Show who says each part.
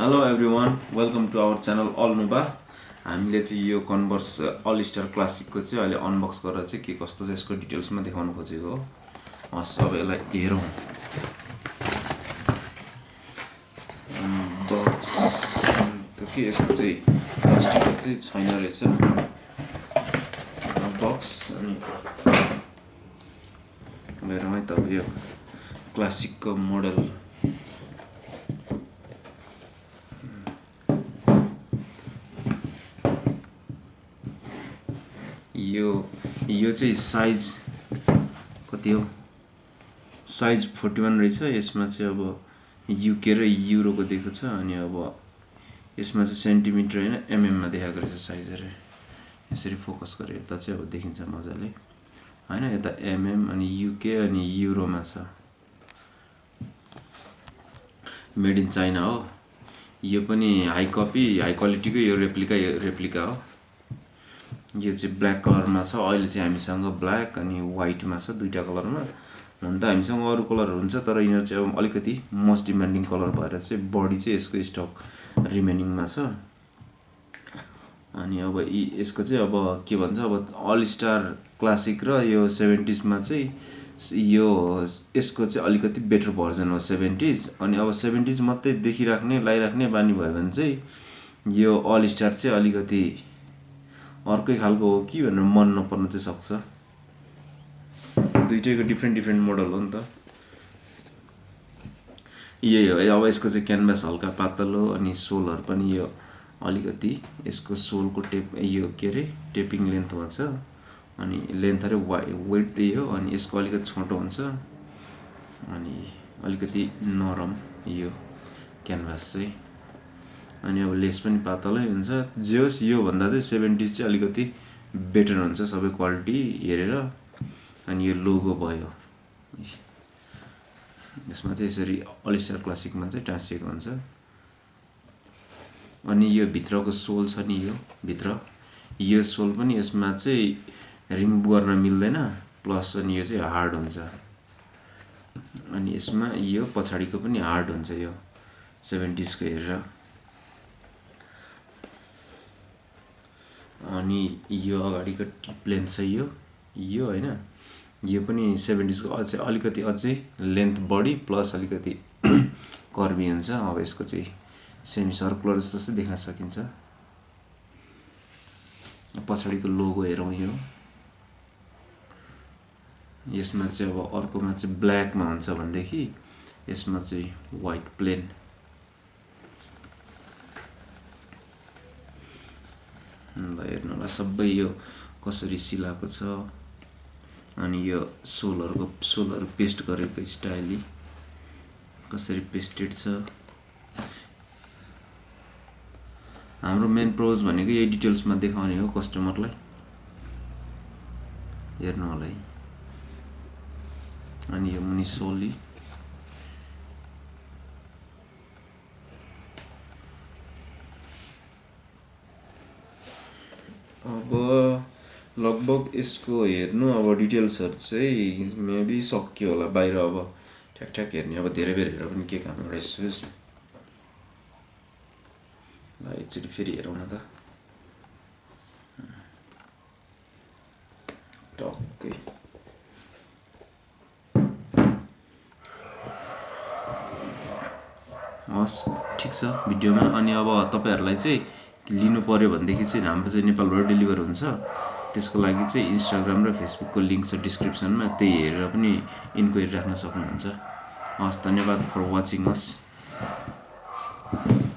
Speaker 1: Hello everyone, welcome to our channel All Nuba. हामीले चाहिँ यो कन्भर्स अल स्टार क्लासिकको चाहिँ अहिले अनबक्स गरेर चाहिँ के कस्तो छ यसको डिटेल्समा देखाउन खोजेको हो। सबैलाई हेरौँ। बक्स त के यसको चाहिँ प्लास्टिक चाहिँ छैन रहेछ। बक्स अनि हेरौँ है त यो क्लासिकको मोडल यो चाहिँ साइज कति हो, साइज 41 रहेछ। यसमा चाहिँ अब युके र युरोको दिएको छ अनि अब यसमा चाहिँ सेन्टिमिटर हैन एमएम मा देखाएको रहेछ साइजहरु। यसरी फोकस गरे यता चाहिँ अब देखिन्छ मजाले हैन। यता एमएम अनि युके अनि युरोमा छ। मेड इन चाइना हो। यो पनि हाई कपी हाई क्वालिटीको यो रेप्लिका हो। यो चाहिँ ब्ल्याक कलरमा छ। अहिले चाहिँ हामीसँग ब्ल्याक अनि व्हाइटमा छ, दुईटा कलरमा। हुन त हामीसँग अरु कलरहरु हुन्छ तर यिनीहरु चाहिँ अब अलिकति मोस्ट डिमान्डिङ कलर भएर चाहिँ बडी चाहिँ यसको स्टक रिमेनिङमा छ। अनि अब यसको चाहिँ अब के भन्छ, अब अल स्टार क्लासिक र यो 70s मा चाहिँ यो यसको चाहिँ अलिकति बेटर भर्जन हो 70s। अनि अब 70s मात्रै देखिराख्ने लाइराख्ने बानी भयो भने चाहिँ यो अल स्टार चाहिँ अलिकति अर्कै खालको हो कि भनेर मन नपर्न चाहिँ सक्छ। दुईटैको डिफ्रेन्ट मोडल हो नि त। यही हो। अब यसको चाहिँ क्यानभास हल्का पातलो हो अनि सोलहरु पनि यो अलिकति यसको सोलको यो के रे टेपिङ लेन्थ हुन्छ अनि लेन्थ र वेट त्यही हो। अनि यसको अलिकति छोटो हुन्छ अनि अलिकति नरम यो क्यानभास चाहिँ। अनि अब लेस पनि पातलै हुन्छ। जे होस् यो भन्दा चाहिँ 70s चाहिँ अलिकति बेटर हुन्छ सबै क्वालिटी हेरेर। अनि यो लोगो भयो यसमा चाहिँ यसरी अल स्टार क्लासिकमा चाहिँ टाँसिएको हुन्छ। अनि यो भित्रको सोल छ नि, यो भित्र यो सोल पनि यसमा चाहिँ रिमुभ गर्न मिल्दैन। प्लस अनि यो चाहिँ हार्ड हुन्छ। अनि यसमा यो पछाडीको पनि हार्ड हुन्छ यो 70s को हेरेर। अनि यो अगाडिको टिप लेन्थ छ यो हैन। यो पनि 70s को अझै लेन्थ बढी प्लस अलिकति कर्भी हुन्छ। अब यसको चाहिँ सेमी सर्कुलर जस्तो देख्न सकिन्छ। पछाडीको लोगो हेरौँ। यो यसमा चाहिँ अब अर्कोमा चाहिँ ब्ल्याकमा हुन्छ भनेदेखि यसमा चाहिँ व्हाइट प्लेन। ल हेर्नुला सबै यो कसरी सिलाएको छ। अनि यो सोलहरु पेस्ट गरेको स्टाइल कसरी पेस्टेड छ। हाम्रो मेन प्रोज भनेको यही डिटेल्समा देखाउने हो कस्टमरलाई। हेर्नु होला है। अनि यो मुनि सोली अब लगभग यसको हेर्नु अब डिटेल्सहरु चाहिँ मेबी सक्यो होला बाहिर। अब ठ्याक हेर्ने अब धेरै बेर हेरेर पनि के काम रहेछ। ल एकचोटी फेरि हेरौँ न त। टक्कै हस् ठिक छ भिडियोमा। अनि अब तपाईहरुलाई चाहिँ लिनु पर्यो भनेदेखि चाहिँ हाम्रो चाहिँ नेपालबाट डेलिभर हुन्छ। त्यसको लागि चाहिँ इन्स्टाग्राम र फेसबुकको लिंक छ डिस्क्रिप्सनमा, त्यही हेरेर पनि इन्क्वायरी राख्न सक्नुहुन्छ। हस् धन्यवाद फर वाचिङ अस।